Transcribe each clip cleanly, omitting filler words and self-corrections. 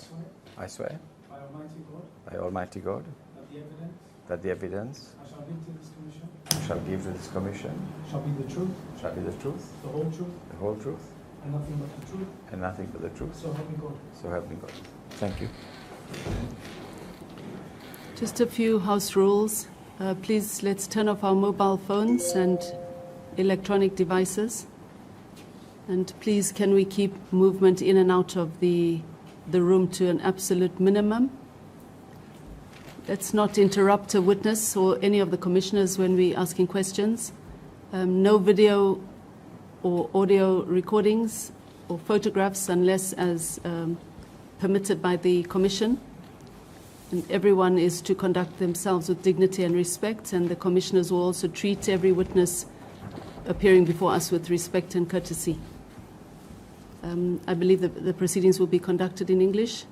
swear I swear by Almighty God by Almighty God that the evidence that the evidence I shall give to this commission I shall give to this commission shall be the truth, shall be the truth, the whole truth, the whole truth, and nothing but the truth. and nothing but the truth. So help me God. So help me God. Thank you. Just a few house rules. Please, let's turn off our mobile phones and electronic devices. And please, can we keep movement in and out of the room to an absolute minimum? Let's not interrupt a witness or any of the commissioners when we're asking questions. No video or audio recordings or photographs unless as permitted by the Commission. And everyone is to conduct themselves with dignity and respect, and the commissioners will also treat every witness appearing before us with respect and courtesy. I believe that the proceedings will be conducted in English.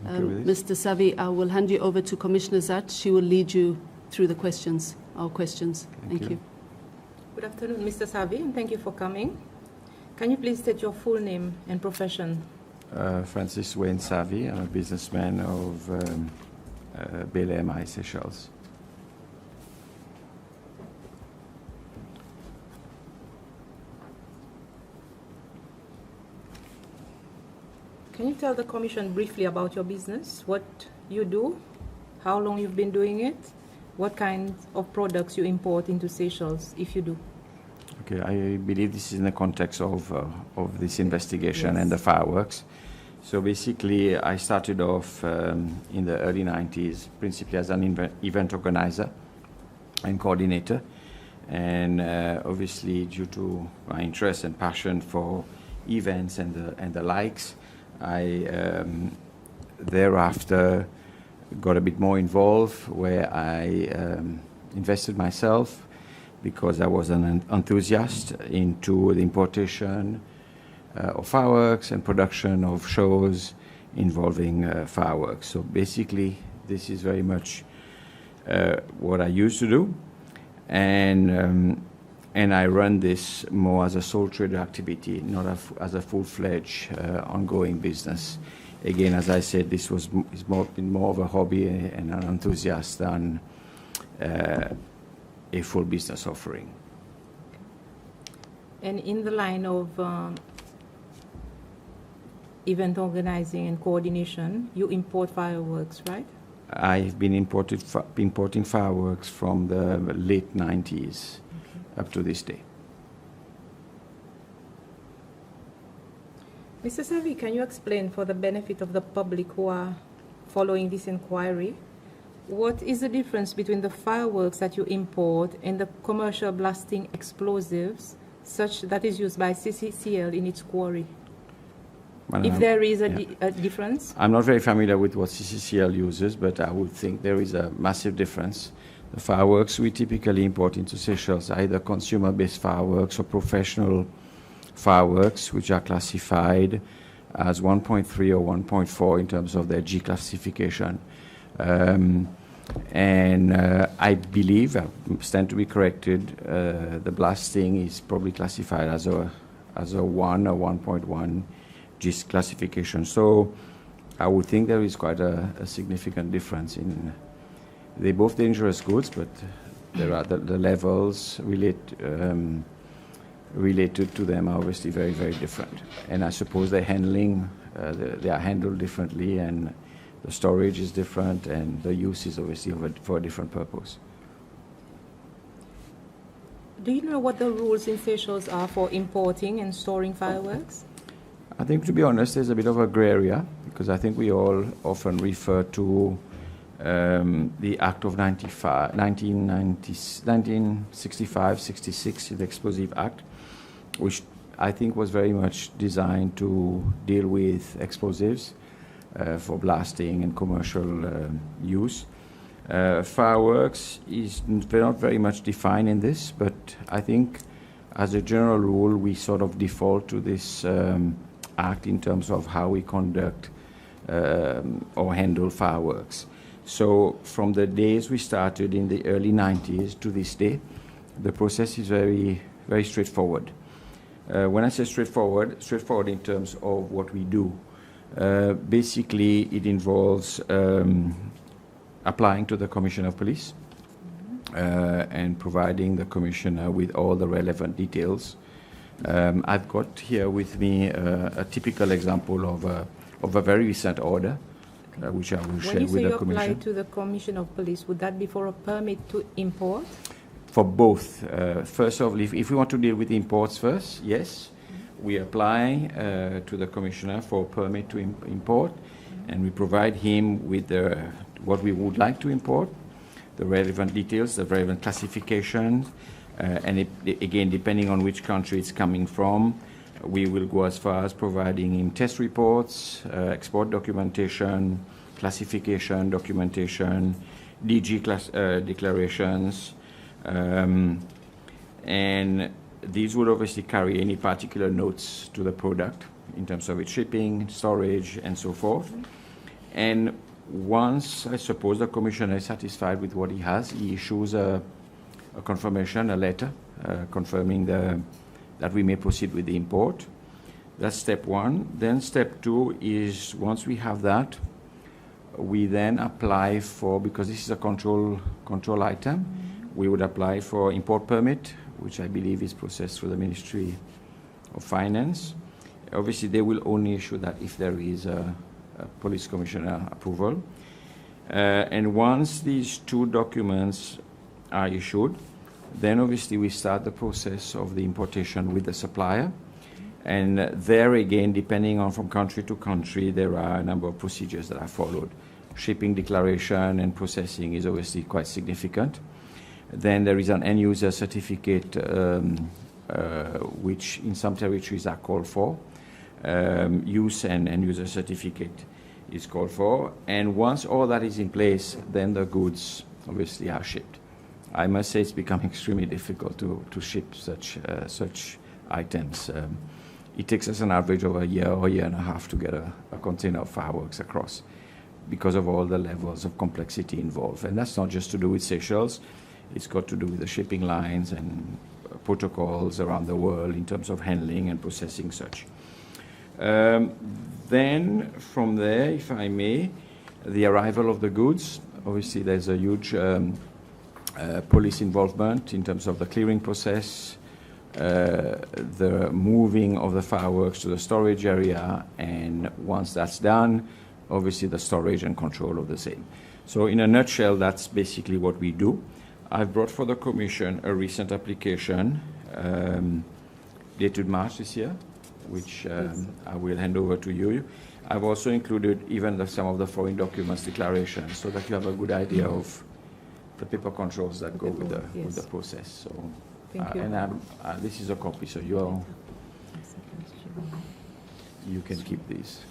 Mr. Savi, I will hand you over to Commissioner Zat. She will lead you through the questions, our questions. Thank you. Good afternoon, Mr. Savi, and thank you for coming. Can you please state your full name and profession? Francis Wayne Savi. I'm a businessman of BLMI Seychelles. Can you tell the Commission briefly about your business, what you do, how long you've been doing it, what kind of products you import into Seychelles, if you do? Okay, I believe this is in the context of this investigation. Yes. And the fireworks. So basically, I started off in the early 90s, principally as an event organizer and coordinator. And obviously, due to my interest and passion for events and the likes, I thereafter got a bit more involved, where I invested myself because I was an enthusiast into the importation of fireworks and production of shows involving fireworks. So basically, this is very much what I used to do, and I run this more as a sole trader activity, not as a full-fledged ongoing business. Again, as I said, this was been more of a hobby and an enthusiast than a full business offering. And in the line of event organizing and coordination, you import fireworks, right? I've been importing fireworks from the late 90s up to this day. Mr. Savi, can you explain for the benefit of the public who are following this inquiry, what is the difference between the fireworks that you import and the commercial blasting explosives such that is used by Cccl in its quarry? If there is a difference? I'm not very familiar with what Cccl uses, but I would think there is a massive difference. The fireworks we typically import into Seychelles are either consumer-based fireworks or professional fireworks, which are classified as 1.3 or 1.4 in terms of their G classification. I believe, I stand to be corrected, the blasting is probably classified as a 1 or 1.1 G classification. So I would think there is quite a significant difference in. They're both dangerous goods, but there are the levels related to them are obviously very, very different. And I suppose they're handling, they are handled differently, and the storage is different, and the use is obviously for a different purpose. Do you know what the rules in Seychelles are for importing and storing fireworks? I think, to be honest, there's a bit of a gray area, because I think we all often refer to the Act of 1965-66, the Explosive Act, which I think was very much designed to deal with explosives for blasting and commercial use. Fireworks is not very much defined in this, but I think as a general rule, we sort of default to this act in terms of how we conduct or handle fireworks. So from the days we started in the early 90s to this day, the process is very, very straightforward. When I say straightforward in terms of what we do, Basically, it involves applying to the Commissioner of Police and providing the Commissioner with all the relevant details. I've got here with me a typical example of a very recent order, which I will share with the Commission. When you say you apply to the Commissioner of Police, would that be for a permit to import? For both. First of all, if we want to deal with imports first, yes, we apply to the Commissioner for a permit to import, and we provide him with what we would like to import, the relevant details, the relevant classifications, and again, depending on which country it's coming from, we will go as far as providing him test reports, export documentation, classification documentation, DG declarations, and these would obviously carry any particular notes to the product in terms of its shipping, storage, and so forth. And once, I suppose, the Commissioner is satisfied with what he has, he issues a confirmation, a letter, confirming that we may proceed with the import. That's step one. Then step two is, once we have that, we then apply for, because this is a control item, we would apply for import permit, which I believe is processed through the Ministry of Finance. Obviously, they will only issue that if there is a Police Commissioner approval. And once these two documents are issued, then obviously we start the process of the importation with the supplier. And there again, depending on from country to country, there are a number of procedures that are followed. Shipping declaration and processing is obviously quite significant. Then there is an end user certificate, which in some territories are called for. Use and end user certificate is called for. And once all that is in place, then the goods obviously are shipped. I must say it's become extremely difficult to ship such items. It takes us an average of a year or year and a half to get a container of fireworks across because of all the levels of complexity involved. And that's not just to do with Seychelles. It's got to do with the shipping lines and protocols around the world in terms of handling and processing such. Then from there, if I may, the arrival of the goods. Obviously, there's a huge police involvement in terms of the clearing process, the moving of the fireworks to the storage area, and once that's done, obviously the storage and control of the same. So in a nutshell, that's basically what we do. I've brought for the Commission a recent application dated March this year, which I will hand over to you. I've also included even some of the foreign documents declarations so that you have a good idea of the paper controls that go with the process. So, Thank you. And this is a copy, so you can keep these.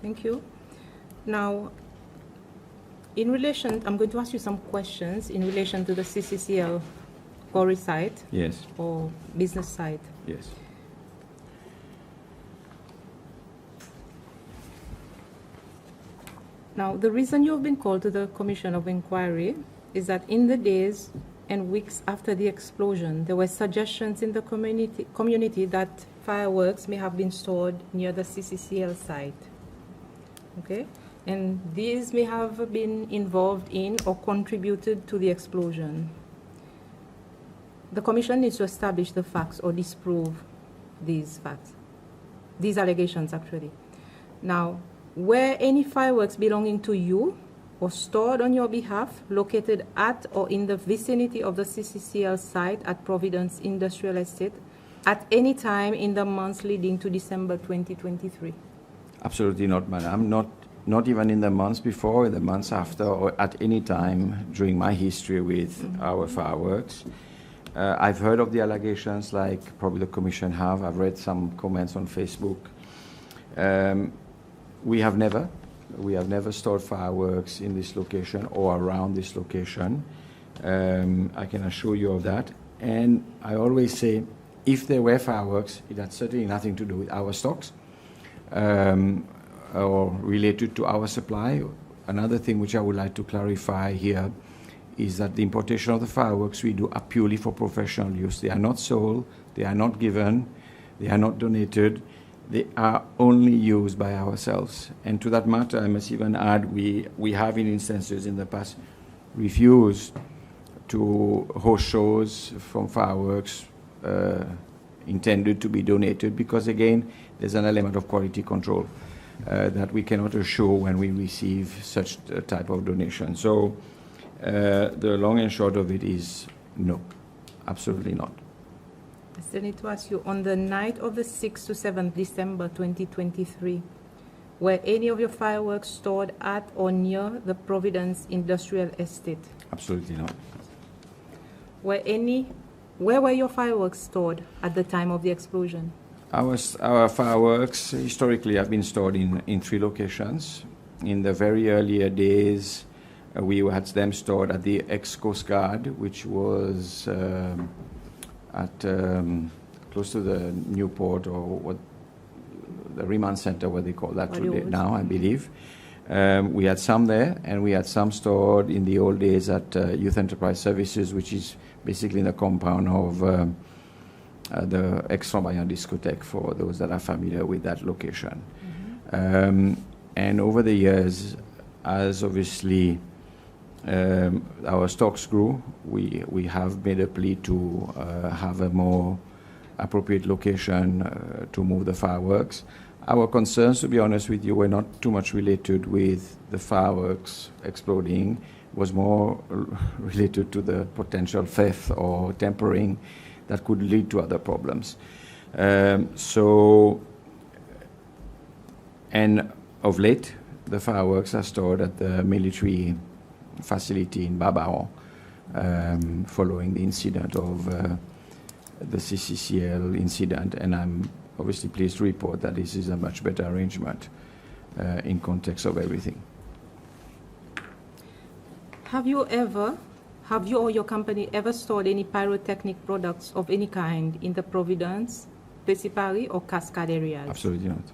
Thank you. Now, in relation, I'm going to ask you some questions in relation to the Cccl quarry site. Yes. Or business site. Yes. Now, the reason you have been called to the Commission of Inquiry is that in the days and weeks after the explosion, there were suggestions in the community that fireworks may have been stored near the Cccl site. Okay? And these may have been involved in or contributed to the explosion. The Commission needs to establish the facts or disprove these facts, these allegations actually. Now, were any fireworks belonging to you or stored on your behalf located at or in the vicinity of the Cccl site at Providence Industrial Estate at any time in the months leading to December 2023? Absolutely not, madam. Not even in the months before, in the months after, or at any time during my history with our fireworks. I've heard of the allegations, like probably the Commission have. I've read some comments on Facebook. We have never stored fireworks in this location or around this location. I can assure you of that. And I always say, if there were fireworks, it had certainly nothing to do with our stocks or related to our supply. Another thing which I would like to clarify here is that the importation of the fireworks we do are purely for professional use. They are not sold, they are not given, they are not donated. they are only used by ourselves. And to that matter, I must even add, we have in instances in the past refused to host shows from fireworks intended to be donated because, again, there's an element of quality control that we cannot assure when we receive such a type of donation. So the long and short of it is no, absolutely not. I still need to ask you, on the night of the 6th to 7th December 2023, were any of your fireworks stored at or near the Providence Industrial Estate? Absolutely not. Where were your fireworks stored at the time of the explosion? Our fireworks historically have been stored in 3 locations. In the very earlier days, we had them stored at the ex-Coast Guard, which was at close to the Newport, or what the remand center, what they call that today now, I believe. We had some there, and we had some stored in the old days at Youth Enterprise Services, which is basically in the compound of the ex-Flamboyant discotheque, for those that are familiar with that location. Mm-hmm. And over the years, as obviously our stocks grew, we have made a plea to have a more appropriate location to move the fireworks. Our concerns, to be honest with you, were not too much related with the fireworks exploding. It was more related to the potential theft or tampering that could lead to other problems. And of late, the fireworks are stored at the military facility in Babaon, following the incident of the Cccl incident, and I'm obviously pleased to report that this is a much better arrangement in context of everything. Have you or your company ever stored any pyrotechnic products of any kind in the Providence, Pessipari, or Cascade areas? Absolutely not.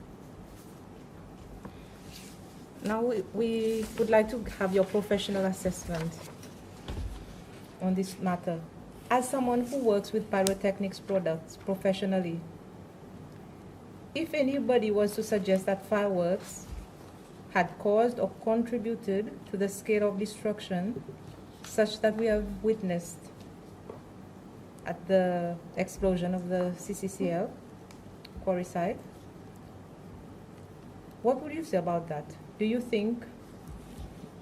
Now we would like to have your professional assessment on this matter. As someone who works with pyrotechnics products professionally, if anybody was to suggest that fireworks had caused or contributed to the scale of destruction such that we have witnessed at the explosion of the Cccl quarry site, what would you say about that? Do you think?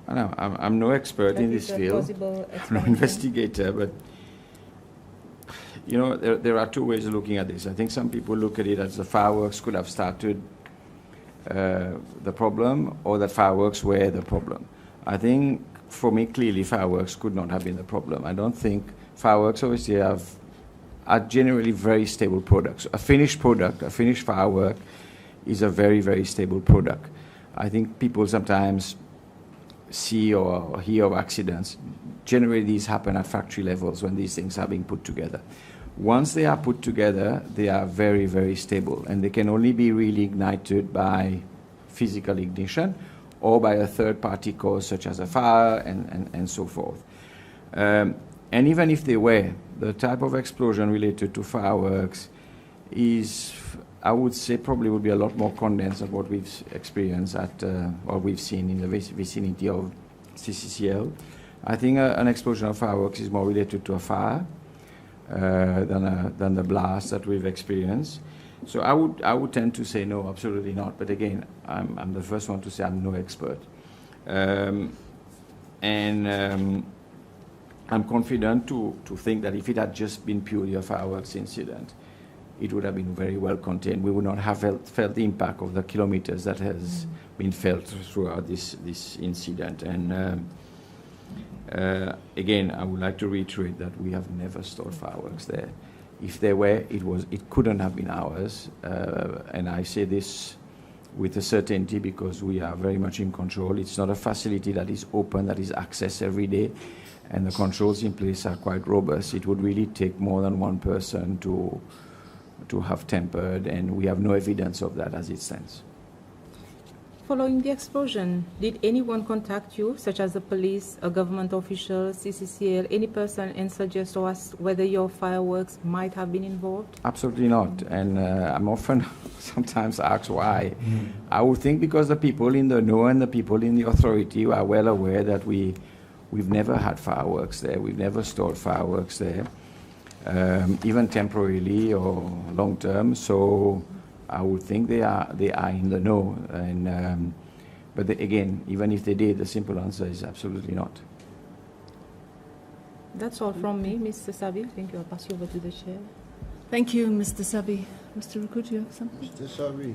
I know, I'm no expert in this field, I'm no investigator, but you know, there are 2 ways of looking at this. I think some people look at it as the fireworks could have started the problem, or that fireworks were the problem. I think, for me, clearly fireworks could not have been the problem. I don't think fireworks obviously are generally very stable products. A finished product, a finished firework, is a very, very stable product. I think people sometimes see or hear of accidents. Generally, these happen at factory levels when these things are being put together. Once they are put together, they are very, very stable, and they can only be really ignited by physical ignition or by a third-party cause such as a fire and so forth. And even if they were, the type of explosion related to fireworks is, I would say, probably would be a lot more condensed than what we've experienced at, or we've seen in the vicinity of Cccl. I think an explosion of fireworks is more related to a fire than the blast that we've experienced. So I would tend to say no, absolutely not. But again, I'm the first one to say I'm no expert. I'm confident to think that if it had just been purely a fireworks incident, it would have been very well contained. We would not have felt the impact of the kilometers that has been felt throughout this incident. And again, I would like to reiterate that we have never stored fireworks there. If there were, it couldn't have been ours. And I say this with a certainty because we are very much in control. It's not a facility that is open, that is accessed every day, and the controls in place are quite robust. It would really take more than one person to have tampered, and we have no evidence of that as it stands. Following the explosion, did anyone contact you, such as the police, a government official, Cccl, any person, and suggest to us whether your fireworks might have been involved? Absolutely not. And I'm often sometimes asked why. I would think because the people in the know and the people in the authority are well aware that we've never had fireworks there. We've never stored fireworks there, even temporarily or long term. So I would think they are in the know. And but again, even if they did, the simple answer is absolutely not. That's all from me, Mr. Sabi. Thank you. I'll pass you over to the chair. Thank you, Mr. Sabi. Mr. Rukut, you have something? Mr. Sabi,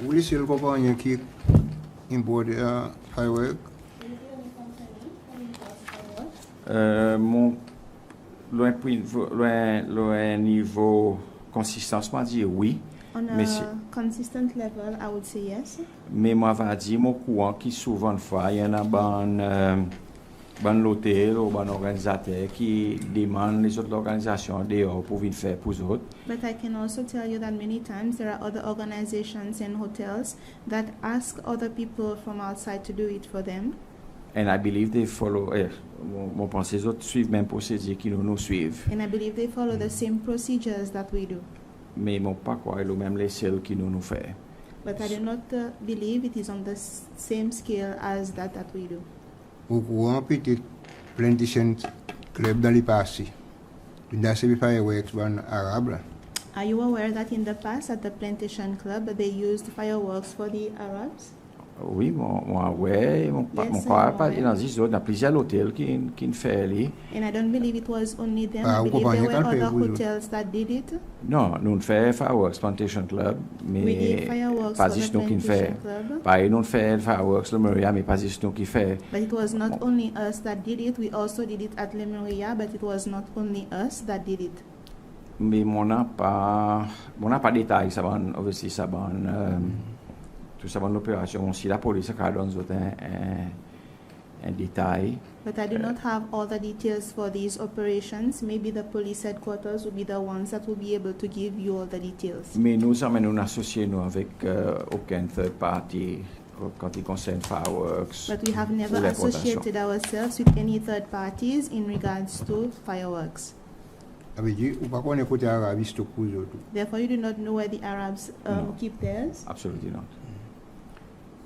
will you still go on your keep import firework? Le niveau consistance, moi dire oui. On Mais a consistent level, I would say yes. Mais moi va dire mon courant qui souvent fois il y en a ban l'hôtel ou ban organisateur qui demande les autres organisations dehors pour venir faire pour eux autres. But I can also tell you that many times there are other organizations and hotels that ask other people from outside to do it for them. And I believe they follow. Mon pense les autres suivent même procédure qui nous suivent. And I believe they follow the same procedures that we do. Mais mon pas quoi le même les seuls qui nous fait. But I do not believe it is on the same scale as that we do. Au courant petit plantation club dans le passé. Tu n'as pas fireworks ban arabe. Are you aware that in the past at the Plantation Club they used fireworks for the Arabs? Oui, moi ouais, mon pas dans les autres, dans plusieurs hôtels qui fait ali. And I don't believe it was only them. Ah, I believe there were other vous hotels that did it. Non, nous fait fireworks Plantation Club, We did mais fireworks pas for the juste nous qui fait. Plantation Club. Pas nous fait fireworks le Maria, mais pas juste nous qui fait. But it was not only us that did it. We also did it at Lemuria, but it was not only us that did it. Mais mon n'a pas détail, ça va obviously ça va tout ça va l'opération. Si la police a donné un détail. But I do not have all the details for these operations. Maybe the police headquarters will be the ones that will be able to give you all the details. Mais nous sommes nous associés nous avec aucun third party quand il concerne fireworks. But we have never ou l'importation. associated ourselves with any third parties in regards to fireworks. Therefore, you do not know where the Arabs No. keep theirs. Absolutely not.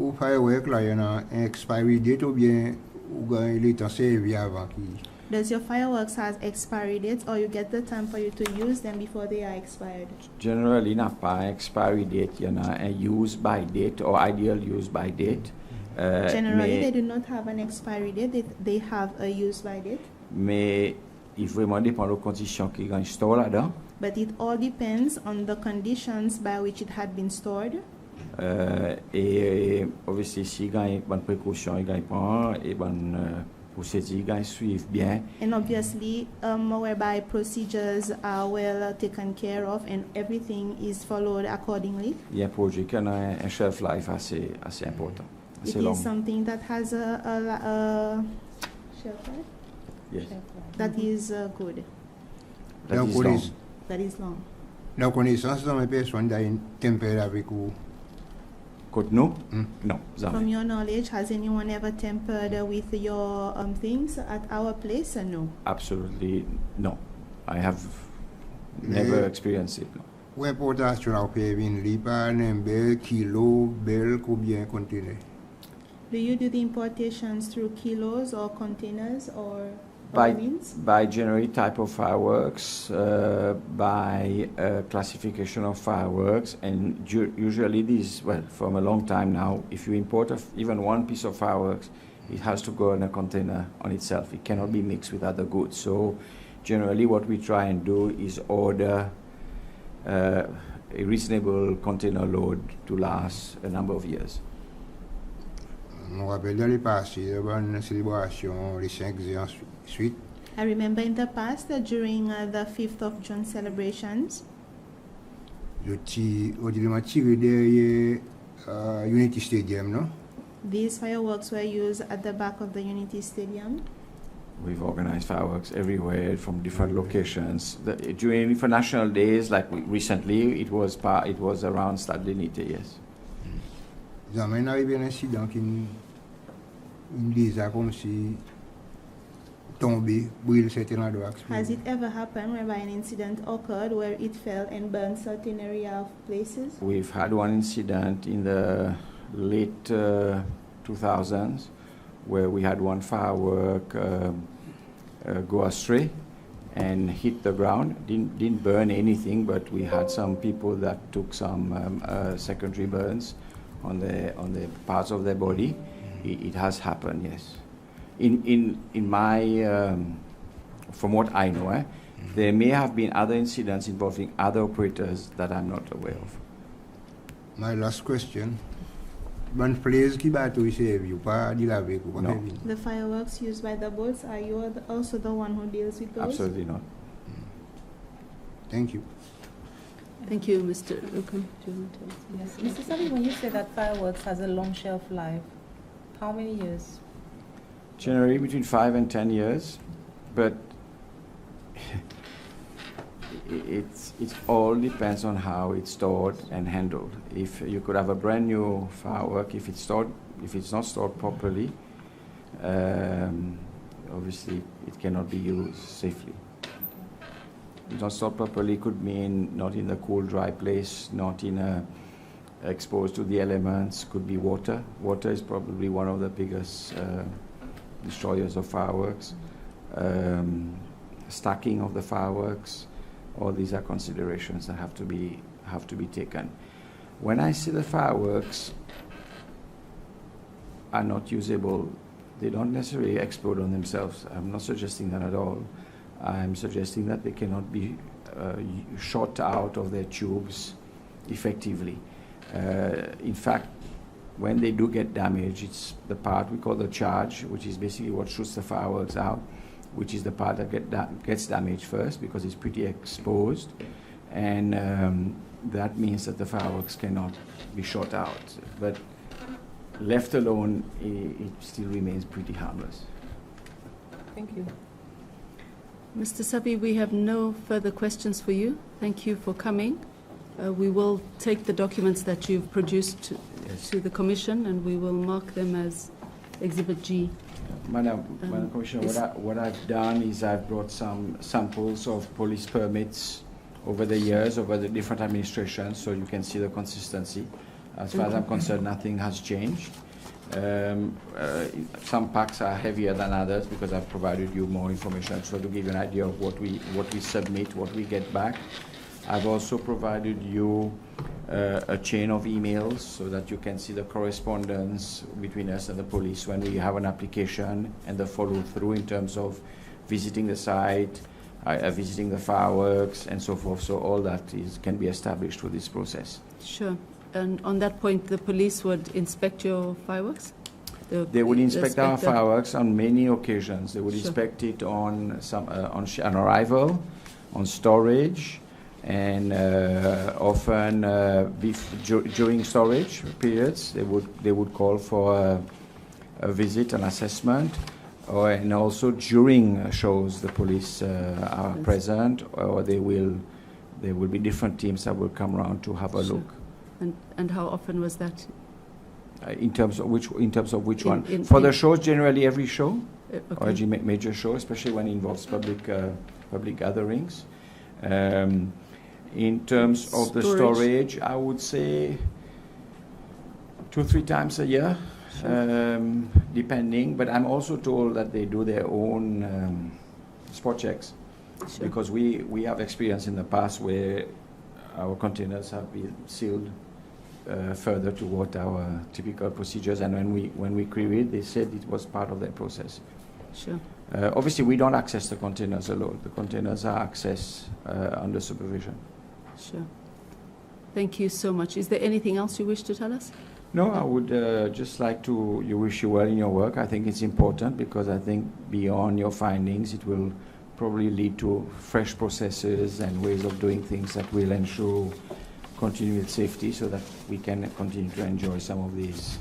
Ou firework là, il y a un expiry date ou bien ou il est en servi avant qui. Does your fireworks has expiry dates, or you get the time for you to use them before they are expired? Generally, n'a pas expiry date, il y en a un use by date or ideal use by date. Generally, they Mais, do not have an expiry date. They have a use by date. mais il vraiment dépend des conditions qui sont installées là-dedans. But it all depends on the conditions by which it had been stored. Et obviously, si il y a une bonne précaution, il y a une bonne procédure, il suivent bien. And obviously, whereby procedures are well taken care of and everything is followed accordingly. Il y a un projet qui a un shelf life assez important, It assez long. is something that has a shelf life Yes. that is good, That is long. that is long. La connaissance de mes personnes dans une tempête avec vous. Côte nous? Non, From jamais. your knowledge, has anyone ever tampered with your things at our place? No. Absolutely no. I have never Mais- experienced it. No. Ou importation au pays, lipa, bel kilo, bel combien conteneur. Do you do the importations through kilos or containers or By, means? by generally type of fireworks, by classification of fireworks, and usually these, well, from a long time now, if you import even one piece of fireworks, it has to go in a container on itself. It cannot be mixed with other goods. So generally what we try and do is order a reasonable container load to last a number of years. Je me rappelle dans le passé, il y avait une célébration les 5 ans suite. I remember in the past during the 5th of June celebrations, Je tiré derrière Unity Stadium, non? these fireworks were used at the back of the Unity Stadium. We've organized fireworks everywhere from different locations. During for national days, like recently, it was around Stade Unité, yes. Jamais n'arrivé un incident qui me disait comme si tombé, brûle certain endroit. Has it ever happened whereby an incident occurred where it fell and burned certain area of places? We've had one incident in the late 2000s where we had one firework go astray and hit the ground. Didn't burn anything, but we had some people that took some secondary burns on the parts of their body. It has happened, yes. In my, from what I know, there may have been other incidents involving other operators that I'm not aware of. My last question. One place qui bateau serve you, pas deal avec ou No. The fireworks used by the boats, are you also the one who deals with those? Absolutely not. Thank you. Thank you, Mr. Lukum. Do you want to answer? Yes. Mr. Sabi, when you say that fireworks has a long shelf life, how many years? Generally between 5 and 10 years, but it all depends on how it's stored and handled. If you could have a brand new firework, if it's not stored properly, obviously it cannot be used safely. If not stored properly could mean not in a cool, dry place, not in a exposed to the elements, could be water. Water is probably one of the biggest destroyers of fireworks. Stacking of the fireworks, all these are considerations that have to be taken. When I say the fireworks are not usable, they don't necessarily explode on themselves. I'm not suggesting that at all. I'm suggesting that they cannot be shot out of their tubes effectively. In fact, when they do get damaged, it's the part we call the charge, which is basically what shoots the fireworks out, which is the part that gets damaged first because it's pretty exposed, and that means that the fireworks cannot be shot out. But left alone, it still remains pretty harmless. Thank you. Mr. Sabi, we have no further questions for you. Thank you for coming. We will take the documents that you've produced to the Commission, and we will mark them as Exhibit G. Madam Commissioner, what I've done is I've brought some samples of police permits over the years, over the different administrations, so you can see the consistency. As far as I'm concerned, nothing has changed. Some packs are heavier than others because I've provided you more information, so to give you an idea of what we submit, what we get back. I've also provided you a chain of emails so that you can see the correspondence between us and the police when we have an application, and the follow-through in terms of visiting the site, visiting the fireworks, and so forth. So all that can be established through this process. Sure. And on that point, the police would inspect your fireworks? They would inspect our fireworks on many occasions. They would Sure. inspect it on on arrival, on storage, and often during storage periods, they would call for a visit, an assessment, and also during shows the police are present, or there will be different teams that will come around to have a Sure. look. And how often was that? In terms of which one? In- For the shows, generally every show, or Okay. every major show, especially when it involves public gatherings. In terms of the storage, I would say 2-3 times a year, depending. But I'm also told that they do their own spot checks, Sure. because we have experience in the past where our containers have been sealed further to what our typical procedures, and when we queried, they said it was part of their process. Sure. Obviously, we don't access the containers alone. The containers are accessed under supervision. Sure. Thank you so much. Is there anything else you wish to tell us? No, I would just like to wish you well in your work. I think it's important because I think beyond your findings, it will probably lead to fresh processes and ways of doing things that will ensure continued safety so that we can continue to enjoy some of these,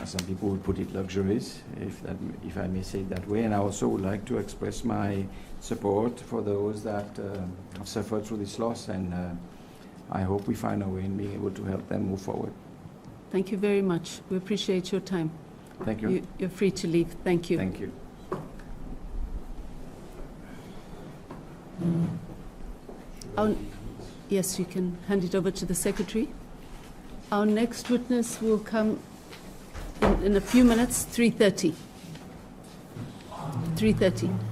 some people would put it, luxuries, if I may say it that way. And I also would like to express my support for those that have suffered through this loss, and I hope we find a way in being able to help them move forward. Thank you very much. We appreciate your time. Thank you. You're free to leave. Thank you. Thank you. Yes, you can hand it over to the secretary. Our next witness will come in a few minutes, 3:30. 3:30.